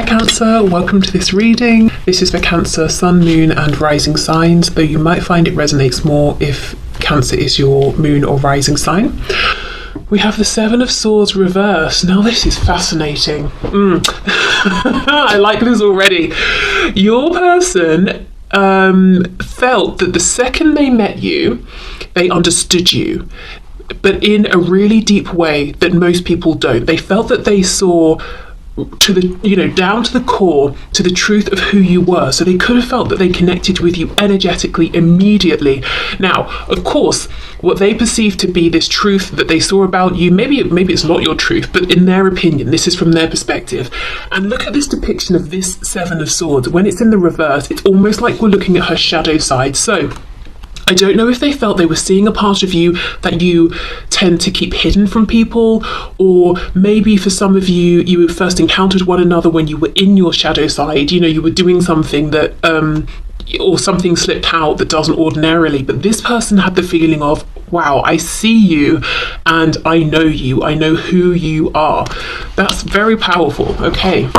Cancer, welcome to this reading. This is for Cancer, Sun, Moon and Rising signs, though you might find it resonates more if Cancer is your moon or rising sign. We have the Seven of Swords reversed. Now this is fascinating. I like this already. Your person felt that the second they met you, they understood you, but in a really deep way that most people don't. They felt that they saw to the, down to the core, to the truth of who you were. So they could have felt that they connected with you energetically immediately. Now, of course, what they perceive to be this truth that they saw about you, maybe it's not your truth, but in their opinion, this is from their perspective. And look at this depiction of this Seven of Swords. When it's in the reverse, it's almost like we're looking at her shadow side. So I don't know if they felt they were seeing a part of you that you tend to keep hidden from people, or maybe for some of you, you first encountered one another when you were in your shadow side. You were doing something that, or something slipped out that doesn't ordinarily. But this person had the feeling of, wow, I see you and I know you. I know who you are. That's very powerful. Okay.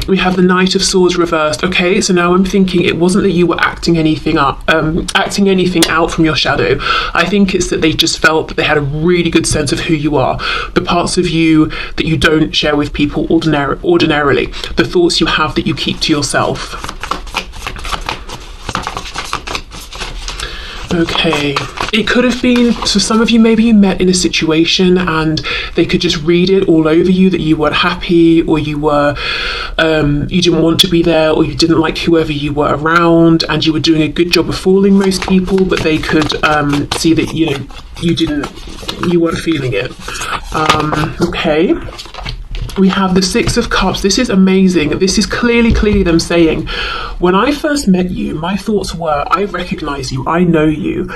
We have the Knight of Swords reversed. Okay, so now I'm thinking it wasn't that you were acting anything out from your shadow. I think it's that they just felt that they had a really good sense of who you are, the parts of you that you don't share with people ordinarily, the thoughts you have that you keep to yourself. Okay, it could have been, so some of you, maybe you met in a situation and they could just read it all over you that you weren't happy, or you were, you didn't want to be there, or you didn't like whoever you were around, and you were doing a good job of fooling most people, but they could see that, you weren't feeling it. Okay. We have the Six of Cups. This is amazing. This is clearly them saying, when I first met you, my thoughts were, I recognize you, I know you.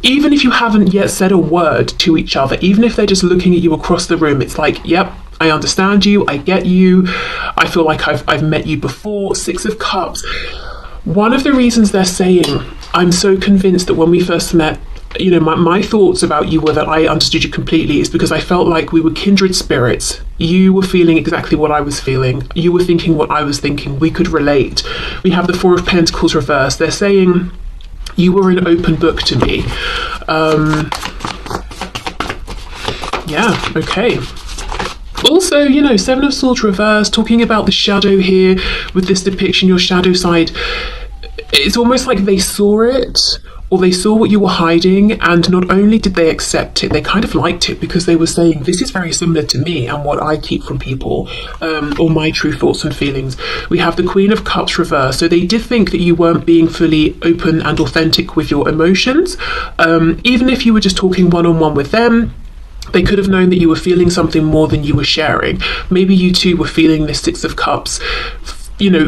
Even if you haven't yet said a word to each other, even if they're just looking at you across the room, it's like, yep, I understand you, I get you, I feel like I've met you before. Six of Cups. One of the reasons they're saying, I'm so convinced that when we first met, my thoughts about you were that I understood you completely, is because I felt like we were kindred spirits. You were feeling exactly what I was feeling. You were thinking what I was thinking. We could relate. We have the Four of Pentacles reversed. They're saying you were an open book to me. Yeah, okay. Also, Seven of Swords reversed, talking about the shadow here with this depiction, your shadow side. It's almost like they saw it, or they saw what you were hiding, and not only did they accept it, they kind of liked it, because they were saying, this is very similar to me and what I keep from people, or my true thoughts and feelings. We have the Queen of Cups reversed. So they did think that you weren't being fully open and authentic with your emotions. Even if you were just talking one-on-one with them, they could have known that you were feeling something more than you were sharing. Maybe you too were feeling this Six of Cups,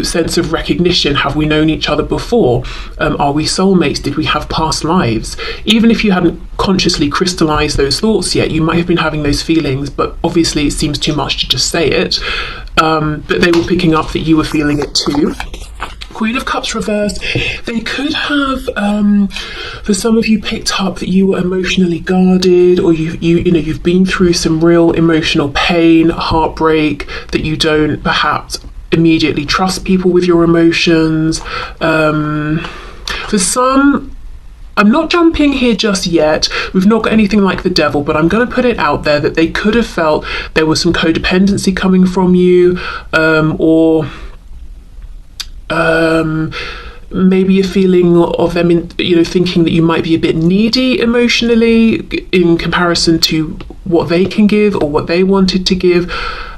sense of recognition. Have we known each other before? Are we soulmates? Did we have past lives? Even if you hadn't consciously crystallized those thoughts yet, you might have been having those feelings, but obviously it seems too much to just say it. But they were picking up that you were feeling it too. Queen of Cups reversed. They could have, for some of you, picked up that you were emotionally guarded, or you've been through some real emotional pain, heartbreak, that you don't perhaps immediately trust people with your emotions. For some, I'm not jumping here just yet, we've not got anything like the devil, but I'm going to put it out there that they could have felt there was some codependency coming from you, or maybe a feeling of them thinking that you might be a bit needy emotionally in comparison to what they can give or what they wanted to give.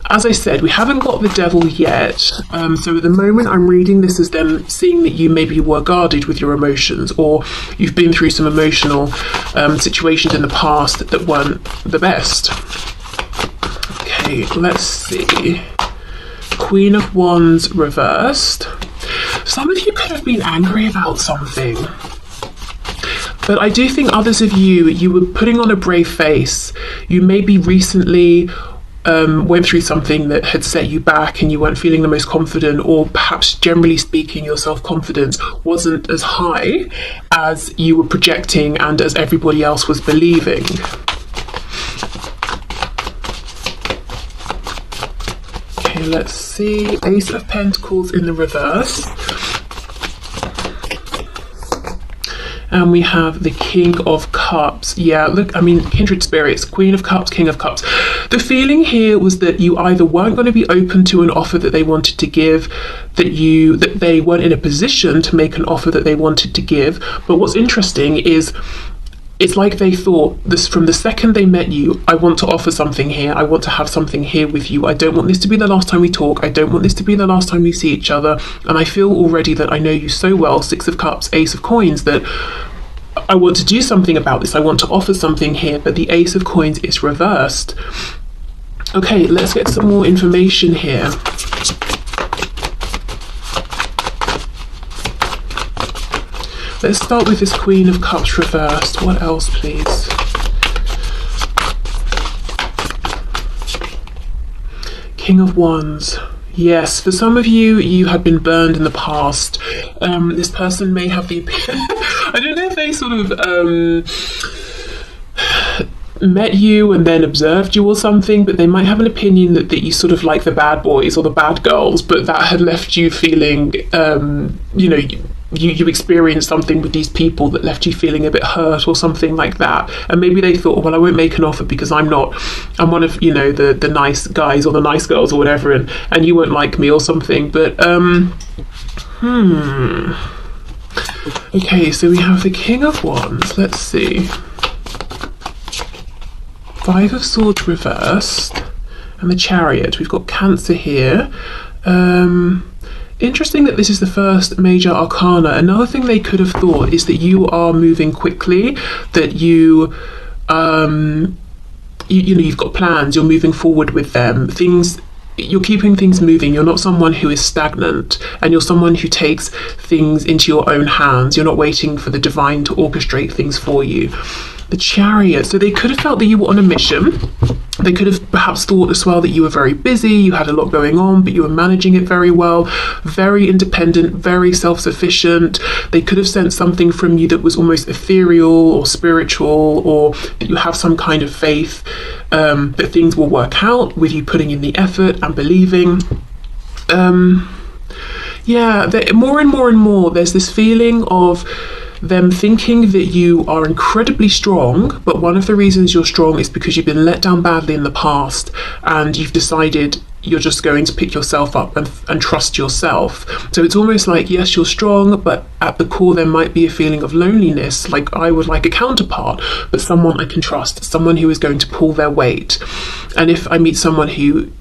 As I said, we haven't got the devil yet, so at the moment I'm reading this as them seeing that you maybe were guarded with your emotions, or you've been through some emotional situations in the past that weren't the best. Okay, let's see. Queen of Wands reversed. Some of you could have been angry about something, but I do think others of you were putting on a brave face. You maybe recently went through something that had set you back and you weren't feeling the most confident, or perhaps generally speaking your self-confidence wasn't as high as you were projecting and as everybody else was believing. Okay, let's see. Ace of Pentacles in the reverse. And we have the King of Cups. Yeah, look, I mean, kindred spirits, Queen of Cups, King of Cups. The feeling here was that you either weren't going to be open to an offer that they wanted to give, that they weren't in a position to make an offer that they wanted to give. But what's interesting is it's like they thought this from the second they met you. I want to offer something here. I want to have something here with you. I don't want this to be the last time we talk. I don't want this to be the last time we see each other. And I feel already that I know you so well, Six of Cups, Ace of Coins, that I want to do something about this. I want to offer something here, but the Ace of Coins is reversed. Okay, let's get some more information here. Let's start with this Queen of Cups reversed. What else, please? King of Wands. Yes, for some of you, you had been burned in the past. This person may have the... I don't know if they sort of met you and then observed you or something, but they might have an opinion that you sort of like the bad boys or the bad girls, but that had left you feeling, you know, you experienced something with these people that left you feeling a bit hurt or something like that. And maybe they thought, well, I won't make an offer because I'm one of, you know, the nice guys or the nice girls or whatever, and you won't like me or something. But okay, so we have the King of Wands. Let's see. Five of Swords reversed and the Chariot. We've got Cancer here. Interesting that this is the first major arcana. Another thing they could have thought is that you are moving quickly, that you know, you've got plans, you're moving forward with them, you're keeping things moving. You're not someone who is stagnant, and you're someone who takes things into your own hands. You're not waiting for the divine to orchestrate things for you. The Chariot. So they could have felt that you were on a mission. They could have perhaps thought as well that you were very busy, you had a lot going on, but you were managing it very well, very independent, very self-sufficient. They could have sensed something from you that was almost ethereal or spiritual, or that you have some kind of faith that things will work out with you putting in the effort and believing. Yeah, more and more and more, there's this feeling of them thinking that you are incredibly strong, but one of the reasons you're strong is because you've been let down badly in the past, and you've decided you're just going to pick yourself up and trust yourself. So it's almost like, yes, you're strong, but at the core there might be a feeling of loneliness, like I would like a counterpart, but someone I can trust, someone who is going to pull their weight. And if I meet someone who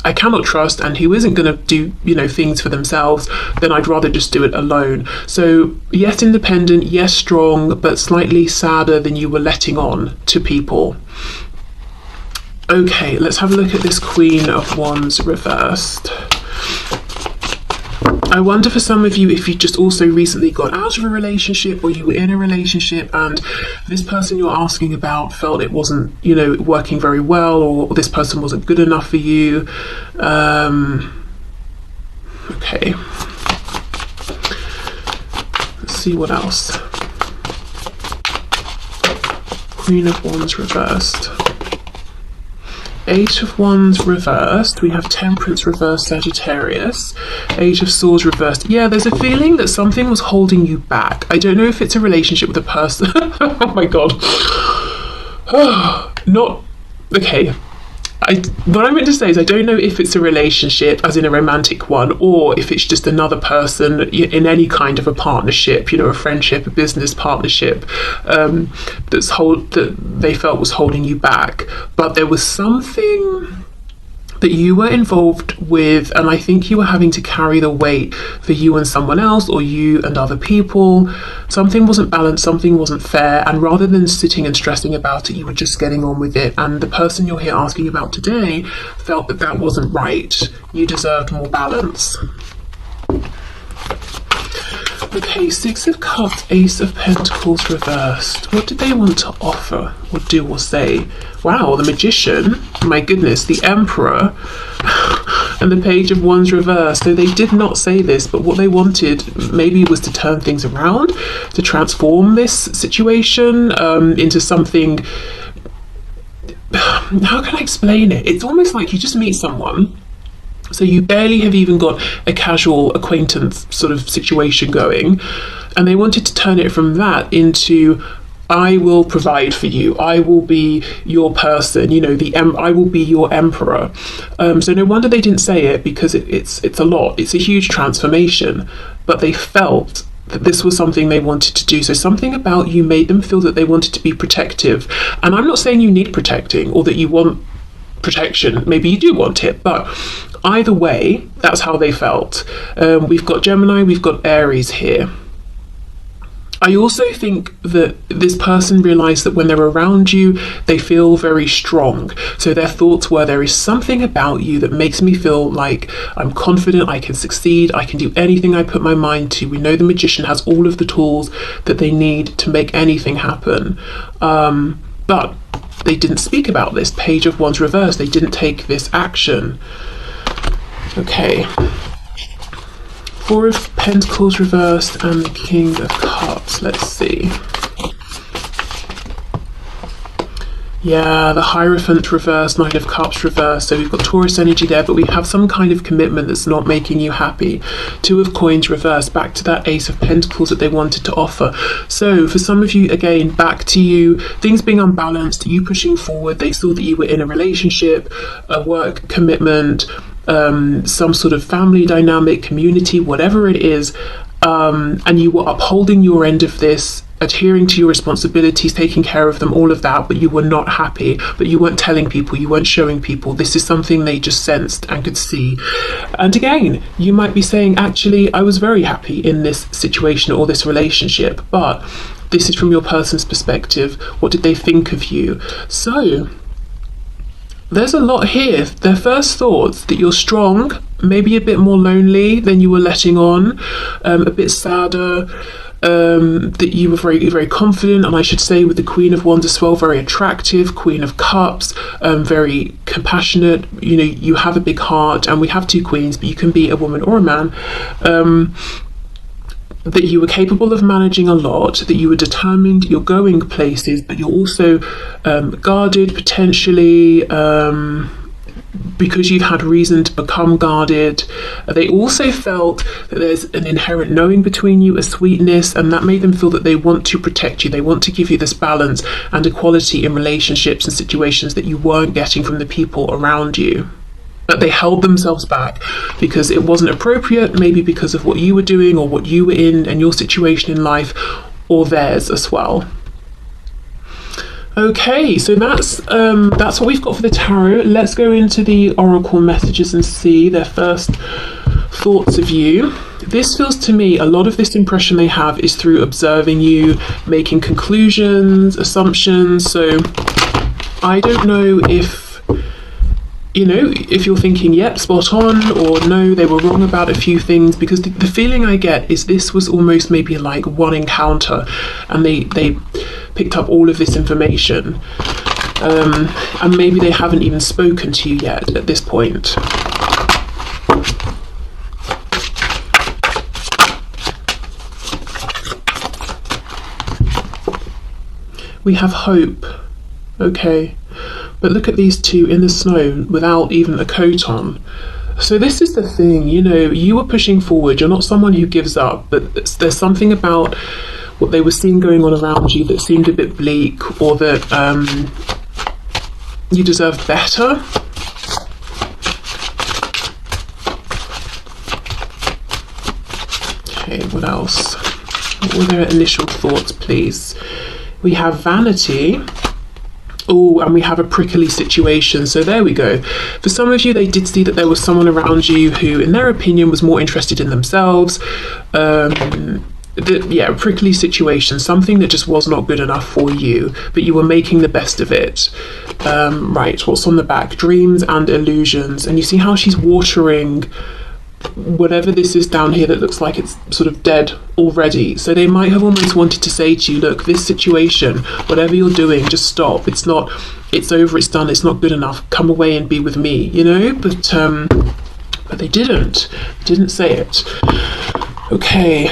I cannot trust and who isn't going to do, you know, things for themselves, then I'd rather just do it alone. So yes, independent, yes, strong, but slightly sadder than you were letting on to people. Okay, let's have a look at this Queen of Wands reversed. I wonder for some of you if you just also recently got out of a relationship, or you were in a relationship and this person you're asking about felt it wasn't, you know, working very well, or this person wasn't good enough for you. Okay. Let's see what else. Queen of Wands reversed. Eight of Wands reversed. We have Temperance reversed, Sagittarius. Eight of Swords reversed. Yeah, there's a feeling that something was holding you back. I don't know if it's a relationship with a person. Oh my god. Not okay. What I meant to say is I don't know if it's a relationship as in a romantic one, or if it's just another person in any kind of a partnership, you know, a friendship, a business partnership, that they felt was holding you back. But there was something that you were involved with, and I think you were having to carry the weight for you and someone else, or you and other people. Something wasn't balanced, something wasn't fair, and rather than sitting and stressing about it, you were just getting on with it. And the person you're here asking about today felt that that wasn't right. You deserved more balance. Okay, Six of Cups, Ace of Pentacles reversed. What did they want to offer or do or say? Wow, the Magician, my goodness, the Emperor, and the Page of Wands reversed. So they did not say this, but what they wanted maybe was to turn things around, to transform this situation into something. How can I explain it? It's almost like you just meet someone So you barely have even got a casual acquaintance sort of situation going. And they wanted to turn it from that into, I will provide for you. I will be your person. You know, I will be your emperor. So no wonder they didn't say it, because it's a lot. It's a huge transformation. But they felt that this was something they wanted to do. So something about you made them feel that they wanted to be protective. And I'm not saying you need protecting or that you want protection. Maybe you do want it, but either way, that's how they felt. We've got Gemini, we've got Aries here. I also think that this person realised that when they're around you, they feel very strong. So their thoughts were, there is something about you that makes me feel like I'm confident, I can succeed, I can do anything I put my mind to. We know the magician has all of the tools that they need to make anything happen. But they didn't speak about this. Page of Wands reversed. They didn't take this action. Okay. Four of Pentacles reversed and the King of Cups. Let's see. Yeah, the Hierophant reversed, Knight of Cups reversed. So we've got Taurus energy there, but we have some kind of commitment that's not making you happy. Two of Coins reversed, back to that Ace of Pentacles that they wanted to offer. So for some of you, again, back to you, things being unbalanced, you pushing forward. They saw that you were in a relationship, a work commitment, some sort of family dynamic, community, whatever it is, and you were upholding your end of this, adhering to your responsibilities, taking care of them, all of that, but you were not happy, but you weren't telling people, you weren't showing people. This is something they just sensed and could see. And again, you might be saying, actually, I was very happy in this situation or this relationship, but this is from your person's perspective. What did they think of you? So there's a lot here. Their first thoughts that you're strong, maybe a bit more lonely than you were letting on, a bit sadder, that you were very, very confident, and I should say with the Queen of Wands as well, very attractive, Queen of Cups, very compassionate, you know, you have a big heart, and we have two queens, but you can be a woman or a man. That you were capable of managing a lot, that you were determined, you're going places, but you're also guarded potentially, because you've had reason to become guarded. They also felt that there's an inherent knowing between you, a sweetness, and that made them feel that they want to protect you. They want to give you this balance and equality in relationships and situations that you weren't getting from the people around you. But they held themselves back because it wasn't appropriate, maybe because of what you were doing or what you were in and your situation in life, or theirs as well. Okay, so that's what we've got for the tarot. Let's go into the oracle messages and see their first thoughts of you. This feels to me, a lot of this impression they have is through observing you, making conclusions, assumptions. So I don't know if, you know, if you're thinking, yep, spot on, or no, they were wrong about a few things, because the feeling I get is this was almost maybe like one encounter, and they picked up all of this information, and maybe they haven't even spoken to you yet at this point. We have hope. Okay. But look at these two in the snow without even a coat on. So this is the thing, you know, you were pushing forward. You're not someone who gives up, but there's something about what they were seeing going on around you that seemed a bit bleak, or that you deserve better. Okay, what else? What were their initial thoughts, please? We have vanity. Oh, and we have a prickly situation. So there we go. For some of you, they did see that there was someone around you who, in their opinion, was more interested in themselves. Yeah, prickly situation, something that just was not good enough for you, but you were making the best of it. Right, what's on the back? Dreams and illusions. And you see how she's watering whatever this is down here that looks like it's sort of dead already. So they might have almost wanted to say to you, look, this situation, whatever you're doing, just stop. It's over, it's done, it's not good enough. Come away and be with me, you know? But they didn't say it. Okay.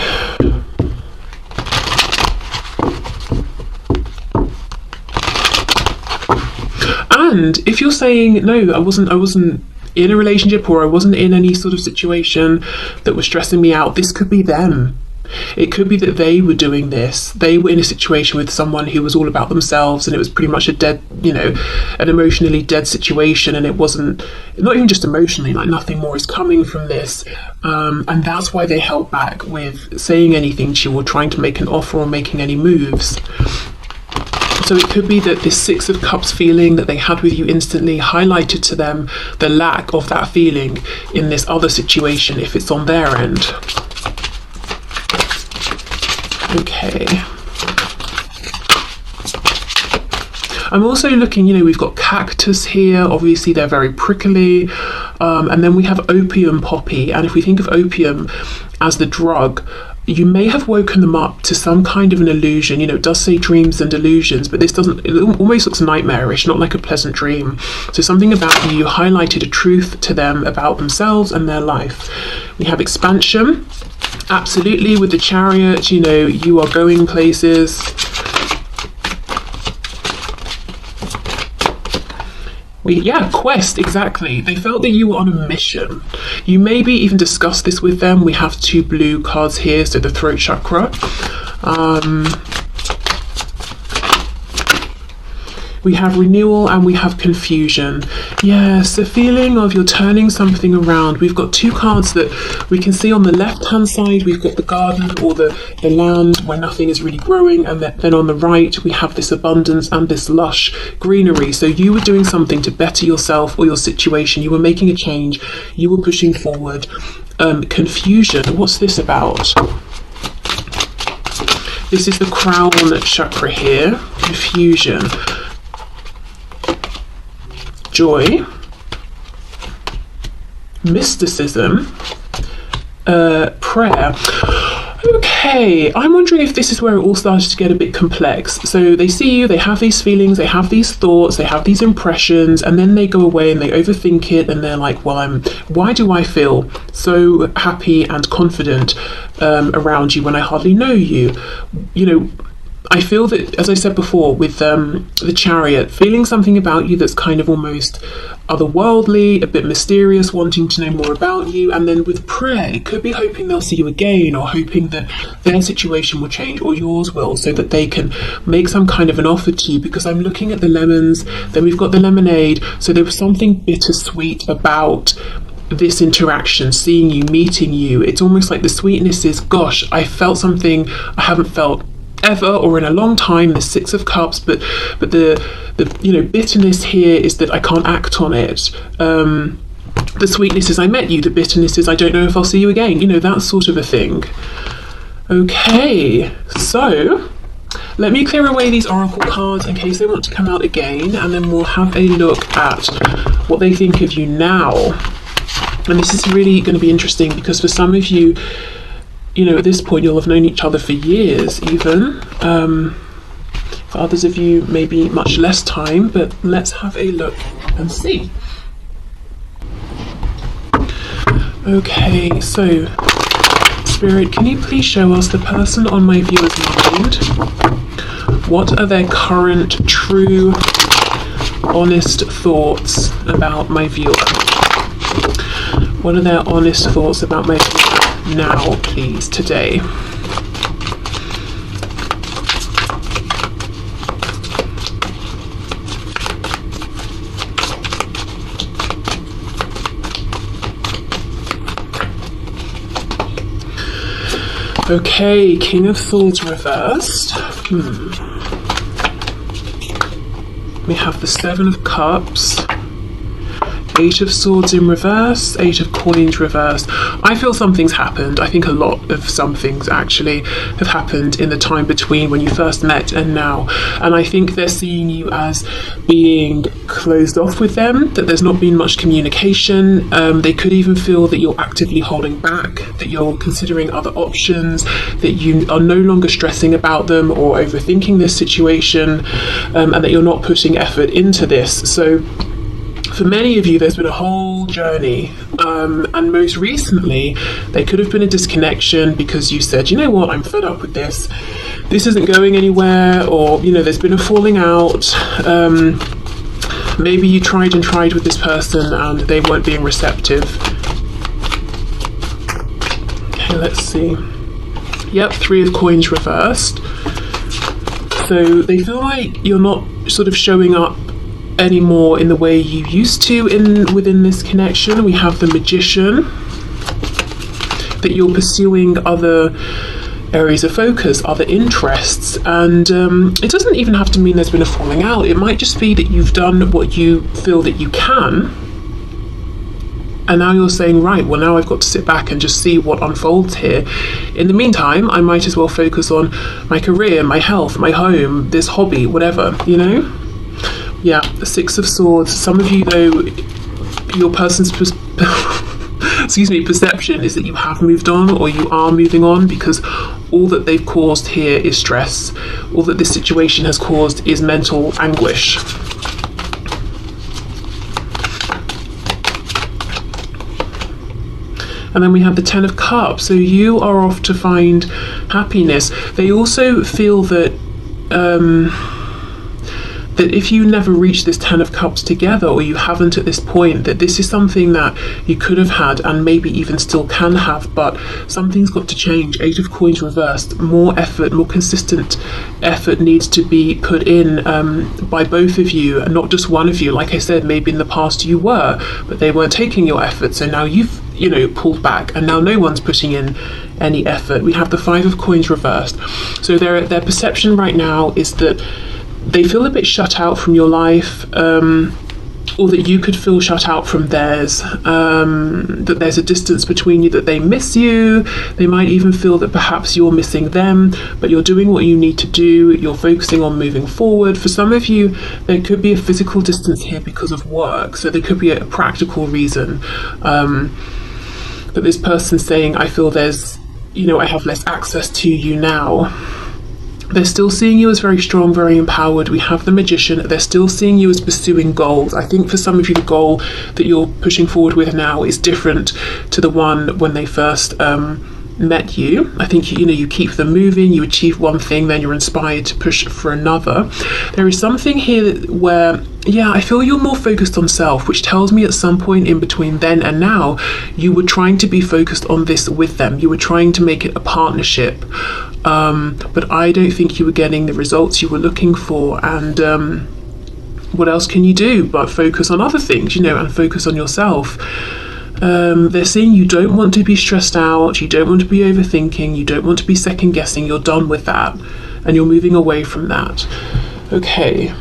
And if you're saying, no, I wasn't in a relationship, or I wasn't in any sort of situation that was stressing me out. This could be them. It could be that they were doing this. They were in a situation with someone who was all about themselves, and it was pretty much a dead, an emotionally dead situation. And it wasn't, not even just emotionally, like nothing more is coming from this. And that's why they held back with saying anything to you or trying to make an offer or making any moves. So it could be that this Six of Cups feeling that they had with you instantly highlighted to them the lack of that feeling in this other situation if it's on their end. Okay. I'm also looking, we've got cactus here. Obviously, they're very prickly. And then we have opium poppy. And if we think of opium as the drug, you may have woken them up to some kind of an illusion. It does say dreams and illusions, but this doesn't, it almost looks nightmarish, not like a pleasant dream. So something about you highlighted a truth to them about themselves and their life. We have expansion. Absolutely, with the Chariot, you are going places. Quest, exactly. They felt that you were on a mission. You maybe even discussed this with them. We have 2 blue cards here, so the throat chakra. We have renewal and we have confusion. Yes, the feeling of you're turning something around. We've got 2 cards that we can see on the left-hand side. We've got the garden or the land where nothing is really growing. And then on the right, we have this abundance and this lush greenery. So you were doing something to better yourself or your situation. You were making a change. You were pushing forward. Confusion, what's this about? This is the crown chakra here. Confusion. Joy, mysticism, prayer. Okay, I'm wondering if this is where it all started to get a bit complex. So they see you, they have these feelings, they have these thoughts, they have these impressions, and then they go away and they overthink it, and they're like, well, why do I feel so happy and confident around you when I hardly know you? I feel that, as I said before, with the Chariot, feeling something about you that's kind of almost otherworldly, a bit mysterious, wanting to know more about you. And then with prayer, it could be hoping they'll see you again, or hoping that their situation will change or yours will, so that they can make some kind of an offer to you. Because I'm looking at the lemons, then we've got the lemonade. So there was something bittersweet about this interaction, seeing you, meeting you. It's almost like the sweetness is, gosh, I felt something I haven't felt ever or in a long time, the Six of Cups, but the bitterness here is that I can't act on it. The sweetness is I met you, the bitterness is I don't know if I'll see you again, that sort of a thing. Okay, so let me clear away these oracle cards in case they want to come out again, and then we'll have a look at what they think of you now. And this is really going to be interesting because for some of you, at this point you'll have known each other for years even. For others of you, maybe much less time, but let's have a look and see. Okay, so Spirit, can you please show us the person on my viewer's mind? What are their current, true, honest thoughts about my viewer? What are their honest thoughts about my viewer now, please, today? Okay, King of Swords reversed. We have the Seven of Cups, Eight of Swords in reverse, Eight of Coins reversed. I feel something's happened. I think a lot of some things actually have happened in the time between when you first met and now. And I think they're seeing you as being closed off with them, that there's not been much communication. They could even feel that you're actively holding back, that you're considering other options, that you are no longer stressing about them or overthinking this situation, and that you're not putting effort into this. So for many of you, there's been a whole journey, and most recently, there could have been a disconnection because you said, you know what, I'm fed up with this. This isn't going anywhere, or, there's been a falling out. Maybe you tried and tried with this person and they weren't being receptive. Okay, let's see. Yep, 3 of coins reversed. So they feel like you're not sort of showing up anymore in the way you used to within this connection. We have the Magician, that you're pursuing other areas of focus, other interests, and it doesn't even have to mean there's been a falling out. It might just be that you've done what you feel that you can, and now you're saying, right, well, now I've got to sit back and just see what unfolds here. In the meantime, I might as well focus on my career, my health, my home, this hobby, whatever, you know? Yeah, the 6 of Swords. Some of you, though, your person's perception is that you have moved on, or you are moving on, because all that they've caused here is stress. All that this situation has caused is mental anguish. And then we have the 10 of Cups. So you are off to find happiness. They also feel that that if you never reach this 10 of Cups together, or you haven't at this point, that this is something that you could have had and maybe even still can have, but something's got to change. 8 of Coins reversed. More effort, more consistent effort needs to be put in by both of you, and not just one of you. Like I said, maybe in the past you were, but they weren't taking your effort, so now you've pulled back, and now no one's putting in any effort. We have the 5 of Coins reversed. So their perception right now is that they feel a bit shut out from your life, or that you could feel shut out from theirs, that there's a distance between you, that they miss you. They might even feel that perhaps you're missing them, but you're doing what you need to do. You're focusing on moving forward. For some of you, there could be a physical distance here because of work, so there could be a practical reason that this person's saying, I feel there's, I have less access to you now. They're still seeing you as very strong, very empowered. We have the Magician. They're still seeing you as pursuing goals. I think for some of you, the goal that you're pushing forward with now is different to the one when they first met you. I think you keep them moving. You achieve one thing, then you're inspired to push for another. There is something here where, I feel you're more focused on self, which tells me at some point in between then and now, you were trying to be focused on this with them. You were trying to make it a partnership. But I don't think you were getting the results you were looking for, and what else can you do but focus on other things, and focus on yourself. They're saying you don't want to be stressed out, you don't want to be overthinking, you don't want to be second guessing. You're done with that, and you're moving away from that. Okay,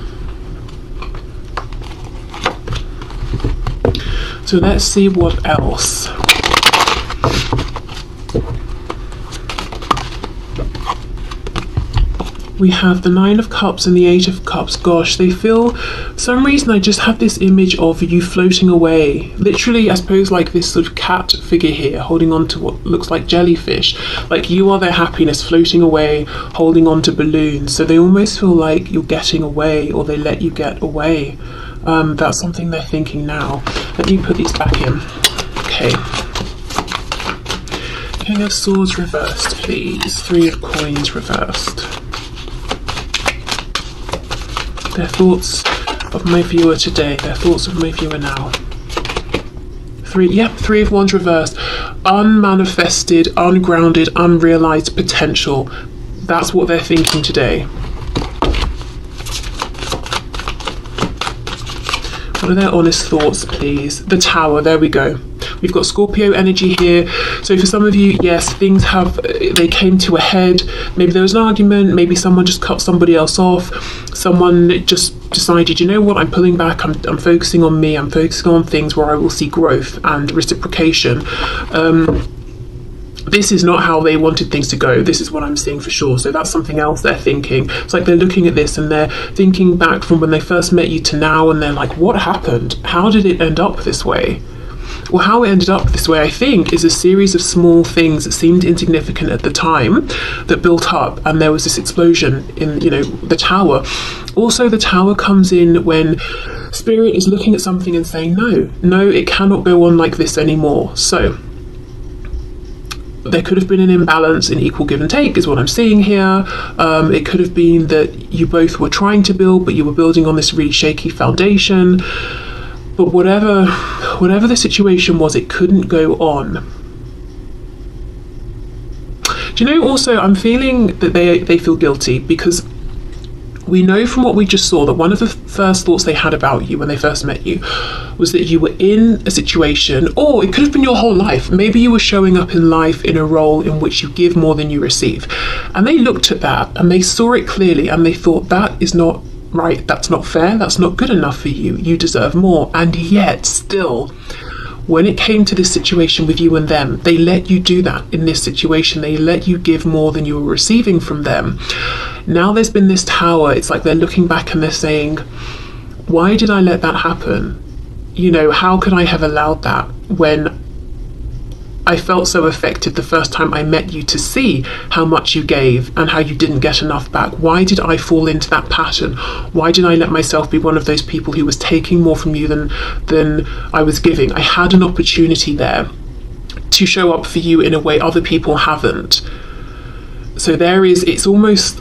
so let's see what else. We have the 9 of Cups and the 8 of Cups. Gosh, they feel, for some reason I just have this image of you floating away. Literally, I suppose, like this sort of cat figure here, holding on to what looks like jellyfish. Like you are their happiness, floating away, holding on to balloons. So they almost feel like you're getting away, or they let you get away. That's something they're thinking now. Let me put these back in. Okay. King of Swords reversed, please. 3 of Coins reversed. Their thoughts of my viewer today, their thoughts of my viewer now. 3 of Wands reversed. Unmanifested, ungrounded, unrealized potential. That's what they're thinking today. What are their honest thoughts, please? The Tower, there we go. We've got Scorpio energy here. So for some of you, yes, things they came to a head. Maybe there was an argument, maybe someone just cut somebody else off. Someone just decided, you know what, I'm pulling back, I'm focusing on me, I'm focusing on things where I will see growth and reciprocation. This is not how they wanted things to go. This is what I'm seeing for sure. So that's something else they're thinking. It's like they're looking at this and they're thinking back from when they first met you to now, and they're like, what happened? How did it end up this way? Well, how it ended up this way, I think, is a series of small things that seemed insignificant at the time that built up, and there was this explosion in, the Tower. Also, the Tower comes in when Spirit is looking at something and saying, no, it cannot go on like this anymore. So there could have been an imbalance in equal give and take is what I'm seeing here. It could have been that you both were trying to build, but you were building on this really shaky foundation. But whatever the situation was, it couldn't go on. Do you know, also, I'm feeling that they feel guilty, because we know from what we just saw that one of the first thoughts they had about you when they first met you was that you were in a situation, or it could have been your whole life. Maybe you were showing up in life in a role in which you give more than you receive. And they looked at that and they saw it clearly and they thought, that is not right, that's not fair, that's not good enough for you, you deserve more. And yet still, when it came to this situation with you and them, they let you do that in this situation. They let you give more than you were receiving from them. Now there's been this tower. It's like they're looking back and they're saying, why did I let that happen? You know, how could I have allowed that when I felt so affected the first time I met you to see how much you gave and how you didn't get enough back? Why did I fall into that pattern? Why did I let myself be one of those people who was taking more from you than I was giving? I had an opportunity there to show up for you in a way other people haven't. So it's almost,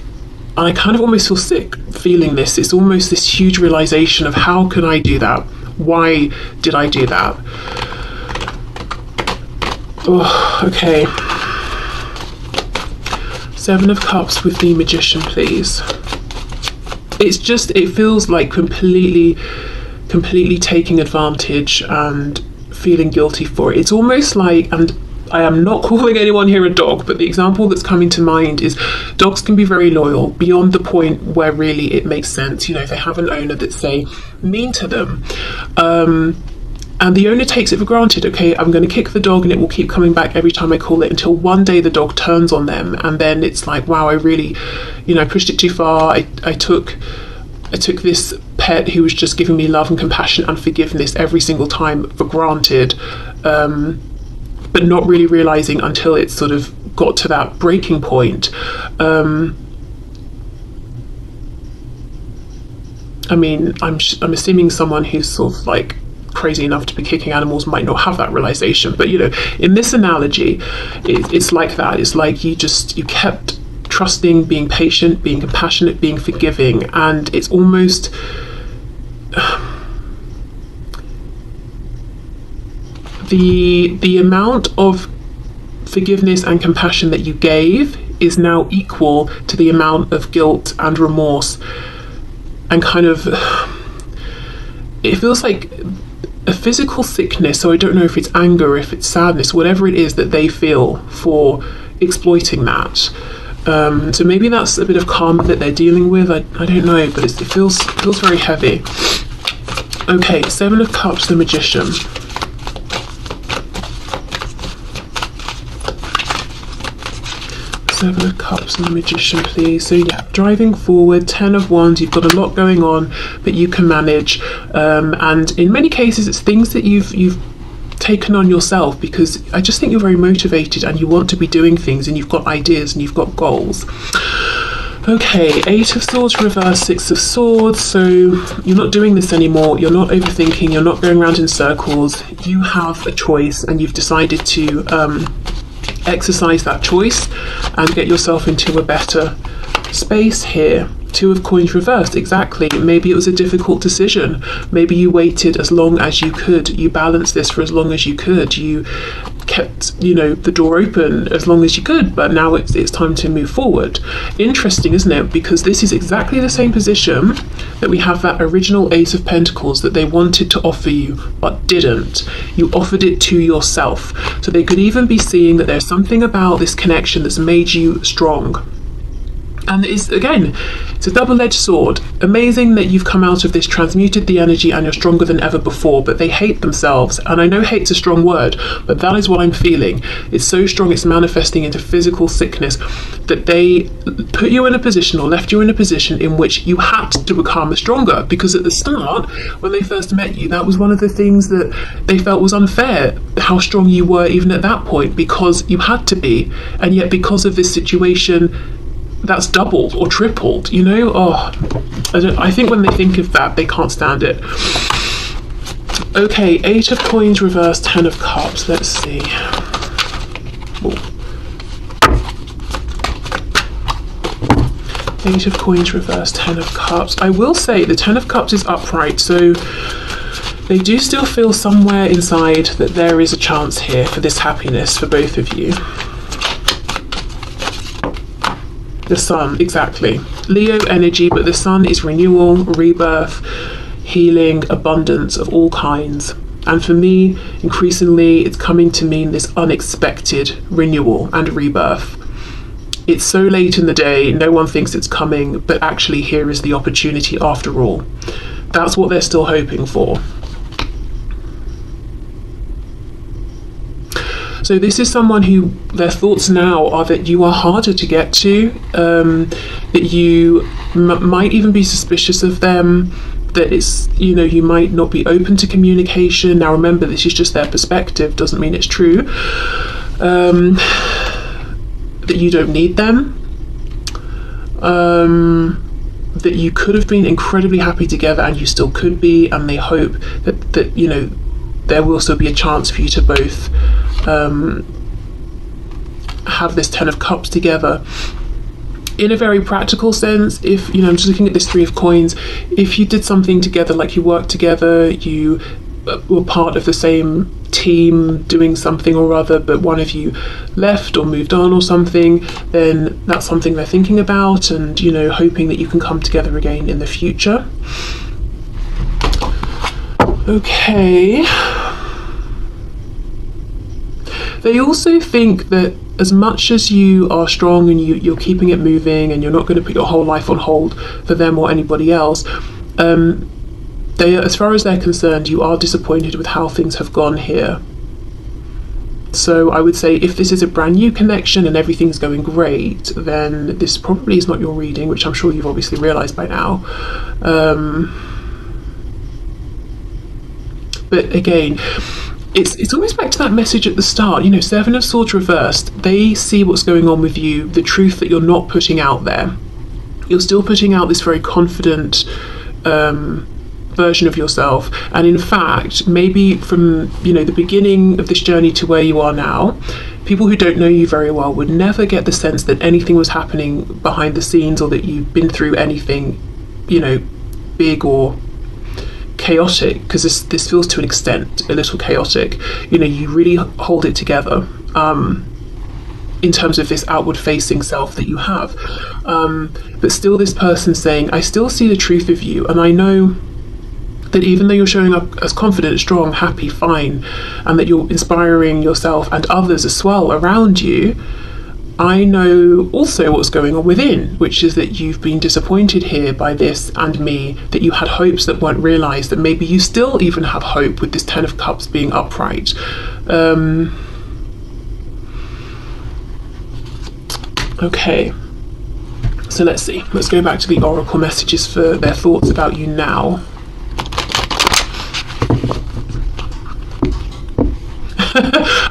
I kind of almost feel sick feeling this. It's almost this huge realization of, how could I do that? Why did I do that? Oh, okay. 7 of Cups with the Magician, please. It feels like completely taking advantage and feeling guilty for it. It's almost like, and I am not calling anyone here a dog, but the example that's coming to mind is dogs can be very loyal beyond the point where really it makes sense. You know, if they have an owner that's, say, mean to them, and the owner takes it for granted. Okay, I'm going to kick the dog and it will keep coming back every time I call it, until one day the dog turns on them, and then it's like, wow, I really, I pushed it too far. I took this pet who was just giving me love and compassion and forgiveness every single time for granted, but not really realizing until it sort of got to that breaking point. I mean, I'm assuming someone who's sort of like crazy enough to be kicking animals might not have that realization, but in this analogy, it's like that. It's like you kept trusting, being patient, being compassionate, being forgiving, and it's almost the amount of forgiveness and compassion that you gave is now equal to the amount of guilt and remorse, and kind of, it feels like a physical sickness. So I don't know if it's anger, if it's sadness, whatever it is that they feel for exploiting that. So maybe that's a bit of karma that they're dealing with. I don't know, but it feels very heavy. Okay, 7 of Cups, the Magician. Seven of Cups and the Magician, please. So yeah, driving forward. 10 of Wands, you've got a lot going on, but you can manage. And in many cases, it's things that you've taken on yourself, because I just think you're very motivated and you want to be doing things, and you've got ideas and you've got goals. Okay, 8 of Swords reverse, 6 of Swords. So you're not doing this anymore. You're not overthinking. You're not going around in circles. You have a choice, and you've decided to exercise that choice and get yourself into a better space here. 2 of Coins reversed, exactly. Maybe it was a difficult decision. Maybe you waited as long as you could. You balanced this for as long as you could. You kept, the door open as long as you could, but now it's time to move forward. Interesting, isn't it? Because this is exactly the same position that we have that original Ace of Pentacles that they wanted to offer you, but didn't. You offered it to yourself. So they could even be seeing that there's something about this connection that's made you strong. And it's a double-edged sword. Amazing that you've come out of this, transmuted the energy, and you're stronger than ever before, but they hate themselves. And I know hate's a strong word, but that is what I'm feeling. It's so strong, it's manifesting into physical sickness, that they put you in a position, or left you in a position, in which you had to become stronger. Because at the start, when they first met you, that was one of the things that they felt was unfair, how strong you were even at that point, because you had to be. And yet, because of this situation, that's doubled or tripled, I think when they think of that, they can't stand it. Okay, 8 of Coins reversed, 10 of Cups. Let's see. Ooh. Eight of Coins reversed, Ten of Cups. I will say the Ten of Cups is upright, so they do still feel somewhere inside that there is a chance here for this happiness for both of you. The Sun, exactly. Leo energy, but the Sun is renewal, rebirth, healing, abundance of all kinds. And for me, increasingly, it's coming to mean this unexpected renewal and rebirth. It's so late in the day, no one thinks it's coming, but actually here is the opportunity after all. That's what they're still hoping for. So this is someone who their thoughts now are that you are harder to get to, that you might even be suspicious of them, that it's, you know, you might not be open to communication. Now remember, this is just their perspective, doesn't mean it's true. That you don't need them, that you could have been incredibly happy together and you still could be, and they hope that you know, there will still be a chance for you to both have this Ten of Cups together. In a very practical sense, if, you know, I'm just looking at this Three of Coins, if you did something together, like you worked together, you were part of the same team doing something or other, but one of you left or moved on or something, then that's something they're thinking about and, you know, hoping that you can come together again in the future. Okay. They also think that as much as you are strong and you're keeping it moving and you're not going to put your whole life on hold for them or anybody else, they, as far as they're concerned, you are disappointed with how things have gone here. So I would say if this is a brand new connection and everything's going great, then this probably is not your reading, which I'm sure you've obviously realised by now. But again, it's almost back to that message at the start, you know, Seven of Swords reversed. They see what's going on with you, the truth that you're not putting out there. You're still putting out this very confident version of yourself, and in fact, maybe from, you know, the beginning of this journey to where you are now, people who don't know you very well would never get the sense that anything was happening behind the scenes or that you've been through anything, you know, big or chaotic, because this feels to an extent a little chaotic. You know, you really hold it together in terms of this outward facing self that you have, but still this person saying, I still see the truth of you, and I know that even though you're showing up as confident, strong, happy, fine, and that you're inspiring yourself and others as well around you, I know also what's going on within, which is that you've been disappointed here by this and me, that you had hopes that weren't realised, that maybe you still even have hope with this Ten of Cups being upright. Okay, so let's see. Let's go back to the Oracle messages for their thoughts about you now.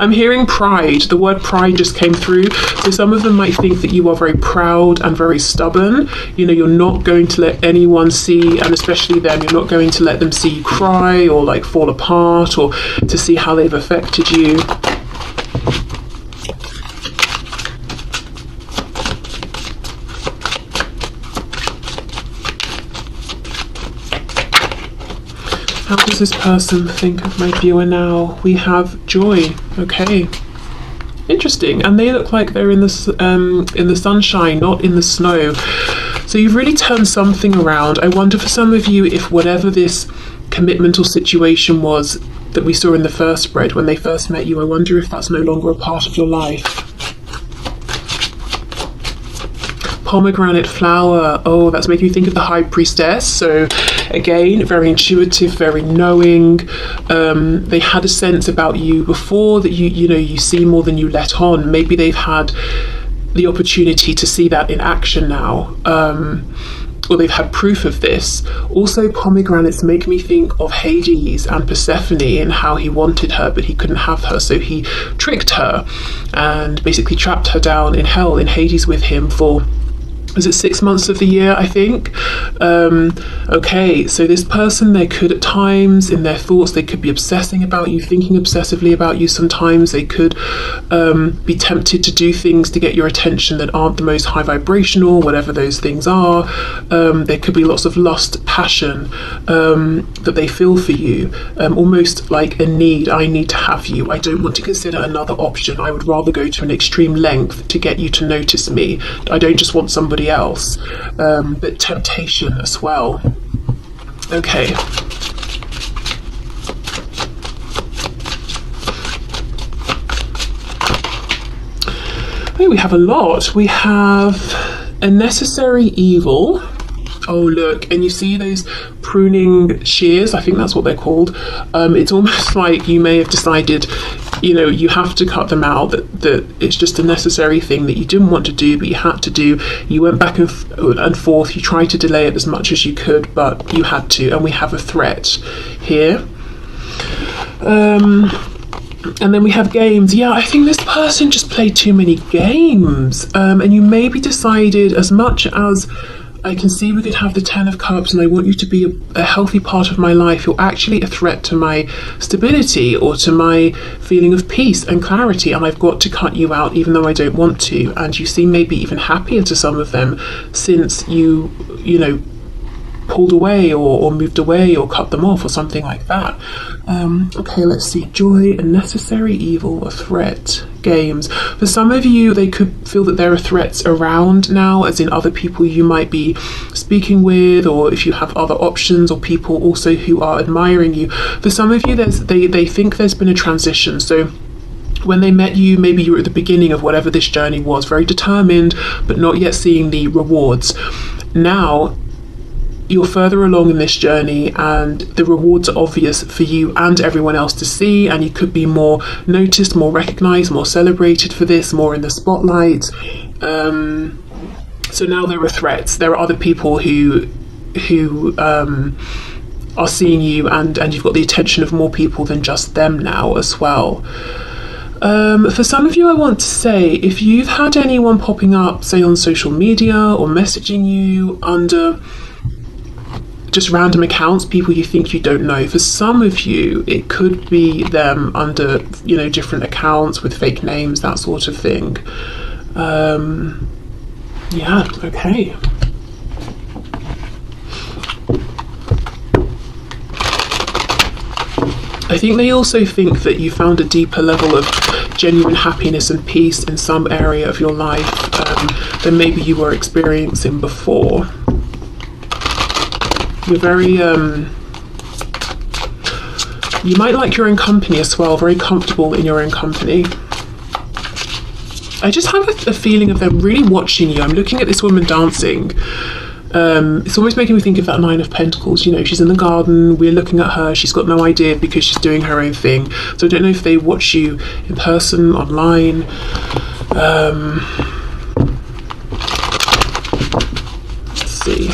I'm hearing pride. The word pride just came through. So some of them might think that you are very proud and very stubborn. You know, you're not going to let anyone see, and especially them, you're not going to let them see you cry or like fall apart or to see how they've affected you. How does this person think of my viewer now? We have joy. Okay, interesting. And they look like they're in the sunshine, not in the snow. So you've really turned something around. I wonder for some of you if whatever this commitment or situation was that we saw in the first spread when they first met you, I wonder if that's no longer a part of your life. Pomegranate flower. Oh, that's making me think of the High Priestess. So again, very intuitive, very knowing. They had a sense about you before that you know, you see more than you let on. Maybe they've had the opportunity to see that in action now, or they've had proof of this. Also, pomegranates make me think of Hades and Persephone and how he wanted her but he couldn't have her, so he tricked her and basically trapped her down in hell in Hades with him for is it 6 months of the year, I think. Okay, so this person, they could at times in their thoughts, they could be obsessing about you, thinking obsessively about you. Sometimes they could be tempted to do things to get your attention that aren't the most high vibrational, whatever those things are. There could be lots of lust, passion that they feel for you, almost like a need. I need to have you. I don't want to consider another option. I would rather go to an extreme length to get you to notice me. I don't just want somebody else, but temptation as well. Okay. Oh, we have a lot. We have a necessary evil. Oh, look, and you see those pruning shears? I think that's what they're called. It's almost like you may have decided, you know, you have to cut them out, that it's just a necessary thing that you didn't want to do, but you had to do. You went back and forth, you tried to delay it as much as you could, but you had to, and we have a threat here. And then we have games. Yeah, I think this person just played too many games, and you maybe decided, as much as I can see we could have the 10 of Cups and I want you to be a healthy part of my life, you're actually a threat to my stability or to my feeling of peace and clarity, and I've got to cut you out even though I don't want to. And you seem maybe even happier to some of them since you know, pulled away or moved away or cut them off or something like that. Okay, let's see. Joy, a necessary evil, a threat, games. For some of you, they could feel that there are threats around now, as in other people you might be speaking with, or if you have other options, or people also who are admiring you. For some of you, they think there's been a transition. So when they met you, maybe you were at the beginning of whatever this journey was, very determined, but not yet seeing the rewards. Now, you're further along in this journey and the rewards are obvious for you and everyone else to see, and you could be more noticed, more recognized, more celebrated for this, more in the spotlight. So now there are threats. There are other people who are seeing you, and you've got the attention of more people than just them now as well. For some of you, I want to say, if you've had anyone popping up, say on social media or messaging you under just random accounts, people you think you don't know, for some of you it could be them under, you know, different accounts with fake names, that sort of thing. Yeah, okay. I think they also think that you found a deeper level of genuine happiness and peace in some area of your life than maybe you were experiencing before. You're very, you might like your own company as well, very comfortable in your own company. I just have a feeling of them really watching you. I'm looking at this woman dancing. It's almost making me think of that 9 of Pentacles. You know, she's in the garden, we're looking at her, she's got no idea because she's doing her own thing. So I don't know if they watch you in person, online. Let's see.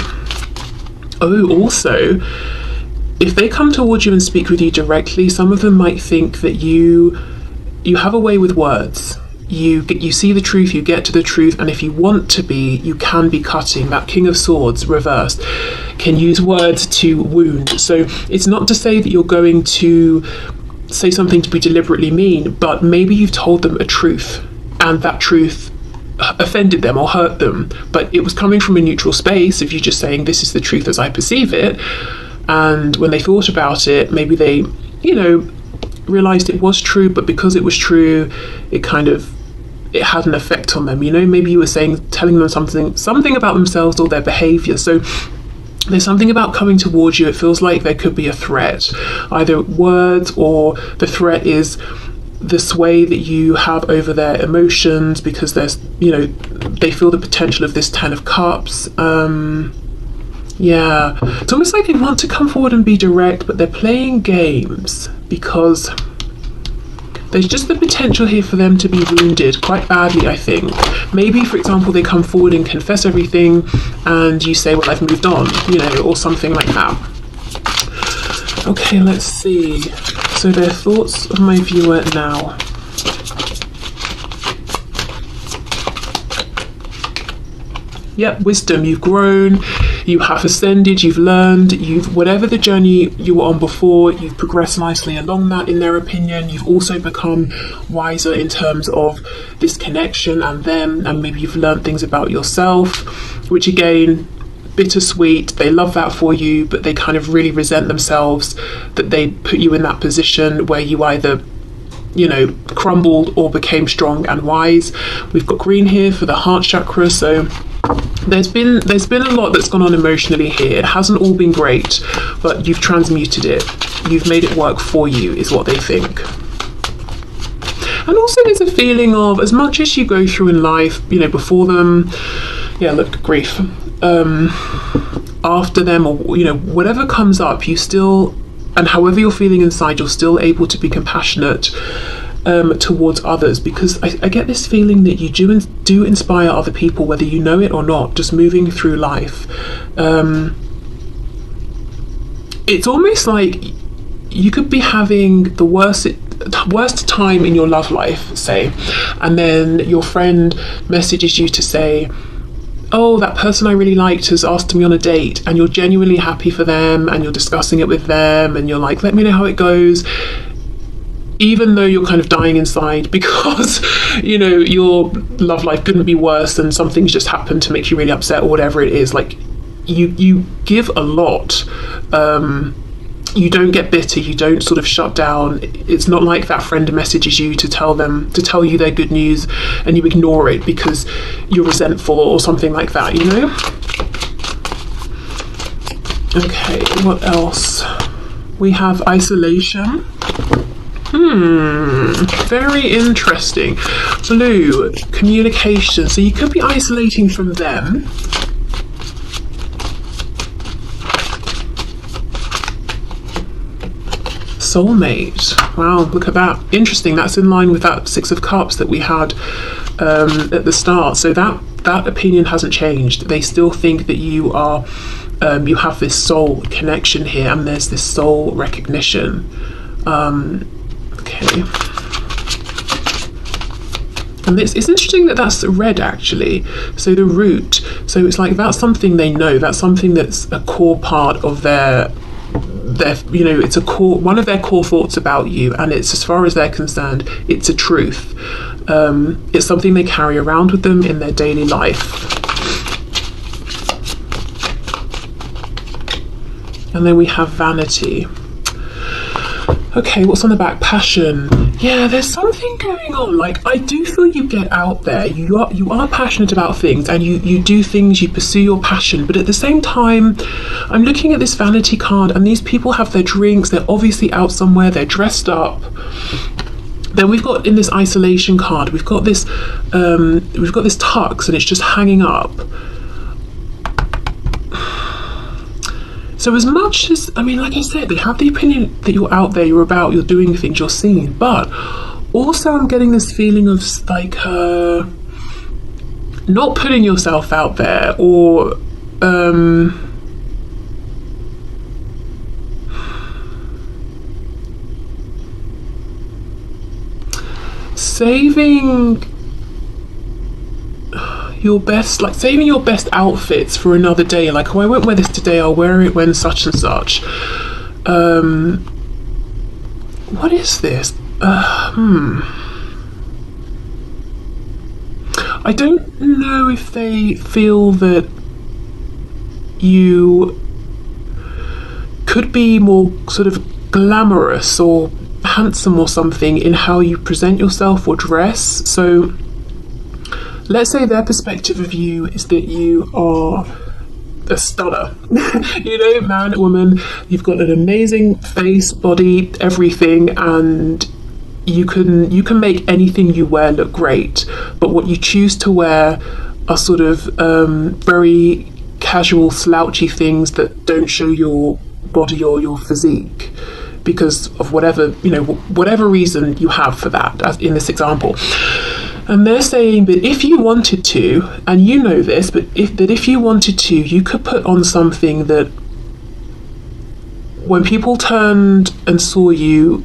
Oh, also, if they come towards you and speak with you directly, some of them might think that you have a way with words. You see the truth, you get to the truth, and if you want to be, you can be cutting. That King of Swords reversed can use words to wound. So it's not to say that you're going to say something to be deliberately mean, but maybe you've told them a truth, and that truth offended them or hurt them, but it was coming from a neutral space of you just saying, this is the truth as I perceive it. And when they thought about it, maybe they, you know, realized it was true, but because it was true, it had an effect on them. You know, maybe you were telling them something about themselves or their behavior. So there's something about coming towards you, it feels like there could be a threat, either words, or the threat is the sway that you have over their emotions, because there's, you know, they feel the potential of this 10 of Cups. Yeah, it's almost like they want to come forward and be direct, but they're playing games because there's just the potential here for them to be wounded quite badly, I think. Maybe, for example, they come forward and confess everything and you say, well, I've moved on, you know, or something like that. Okay, let's see. So their thoughts of my viewer now. Yep, wisdom. You've grown, you have ascended, you've learned, you've, whatever the journey you were on before, you've progressed nicely along that, in their opinion. You've also become wiser in terms of this connection and them, and maybe you've learned things about yourself, which again, bittersweet. They love that for you, but they kind of really resent themselves that they put you in that position where you either, you know, crumbled or became strong and wise. We've got green here for the heart chakra, so there's been a lot that's gone on emotionally here. It hasn't all been great, but you've transmuted it. You've made it work for you, is what they think. And also there's a feeling of, as much as you go through in life, you know, before them, yeah, look, grief, after them, or, you know, whatever comes up, you still, and however you're feeling inside, you're still able to be compassionate towards others, because I get this feeling that you do inspire other people, whether you know it or not, just moving through life. It's almost like you could be having the worst time in your love life, say, and then your friend messages you to say, oh, that person I really liked has asked me on a date, and you're genuinely happy for them, and you're discussing it with them, and you're like, let me know how it goes, even though you're kind of dying inside because, you know, your love life couldn't be worse and something's just happened to make you really upset or whatever it is. Like, you give a lot. You don't get bitter, you don't sort of shut down. It's not like that friend messages you to tell you their good news and you ignore it because you're resentful or something like that, you know? Okay, what else? We have isolation. Very interesting. Blue, communication. So you could be isolating from them. Soulmate. Wow, look at that. Interesting. That's in line with that Six of Cups that we had at the start. So that opinion hasn't changed. They still think that you are, you have this soul connection here, and there's this soul recognition. Okay. And it's interesting that that's red, actually. So the root. So it's like that's something they know. That's something that's a core part of their, you know, it's a core, one of their core thoughts about you, and it's, as far as they're concerned, it's a truth. It's something they carry around with them in their daily life. And then we have vanity. Okay, what's on the back? Passion. Yeah, there's something going on. Like, I do feel you get out there. You are passionate about things, and you do things, you pursue your passion. But at the same time, I'm looking at this vanity card, and these people have their drinks. They're obviously out somewhere. They're dressed up. Then we've got, in this isolation card, we've got this tux, and it's just hanging up. So as much as, I mean, like I said, they have the opinion that you're out there, you're about, you're doing things, you're seen, but also I'm getting this feeling of like not putting yourself out there, or saving your best, like saving your best outfits for another day. Like, oh, I won't wear this today, I'll wear it when such and such. What is this? I don't know if they feel that you could be more sort of glamorous or handsome or something in how you present yourself or dress. So let's say their perspective of you is that you are a stunner. You know, man, woman, you've got an amazing face, body, everything, and you can make anything you wear look great. But what you choose to wear are sort of very casual, slouchy things that don't show your body or your physique, because of whatever, you know, whatever reason you have for that, as in this example. And they're saying that if you wanted to, and you know this, but if you wanted to, you could put on something that when people turned and saw you,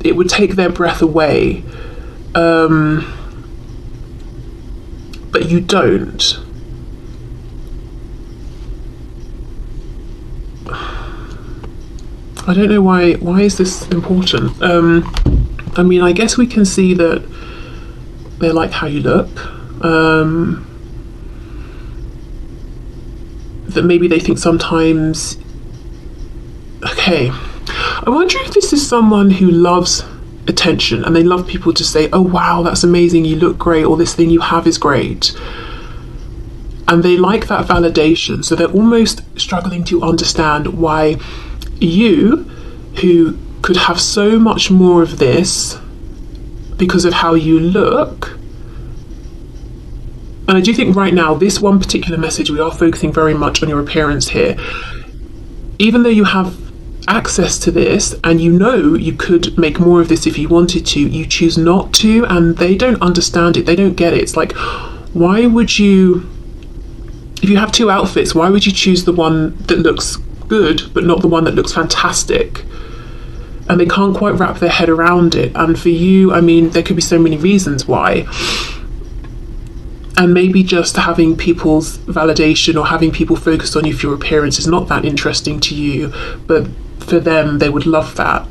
it would take their breath away. But you don't. I don't know why is this important. I mean, I guess we can see that they like how you look, that maybe they think sometimes, okay, I wonder if this is someone who loves attention and they love people to say, oh wow, that's amazing, you look great, or this thing you have is great. And they like that validation, so they're almost struggling to understand why you, who could have so much more of this because of how you look. And I do think right now, this one particular message, we are focusing very much on your appearance here. Even though you have access to this and you know you could make more of this if you wanted to, you choose not to, and they don't understand it, they don't get it. It's like, why would you, if you have two outfits, why would you choose the one that looks good but not the one that looks fantastic? And they can't quite wrap their head around it. And for you, I mean, there could be so many reasons why. And maybe just having people's validation or having people focus on you for your appearance is not that interesting to you, but for them, they would love that.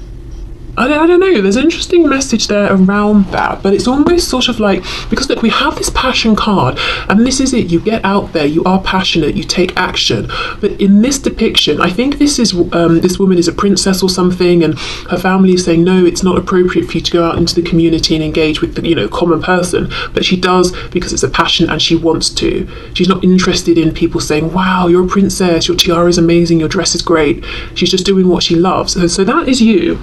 I don't know, there's an interesting message there around that, but it's almost sort of like, because look, we have this passion card, and this is it, you get out there, you are passionate, you take action. But in this depiction, I think this is, this woman is a princess or something, and her family is saying, no, it's not appropriate for you to go out into the community and engage with the, you know, common person. But she does because it's a passion and she wants to. She's not interested in people saying, wow, you're a princess, your tiara is amazing, your dress is great. She's just doing what she loves. So that is you.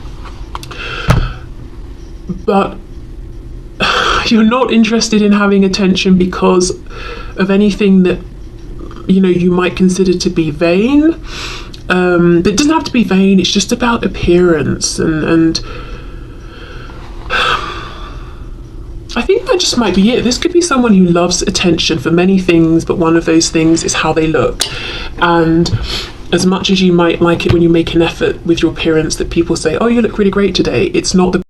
But you're not interested in having attention because of anything that, you know, you might consider to be vain. It doesn't have to be vain, it's just about appearance, and I think that just might be it. This could be someone who loves attention for many things, but one of those things is how they look. And as much as you might like it when you make an effort with your appearance that people say, oh, you look really great today, it's not the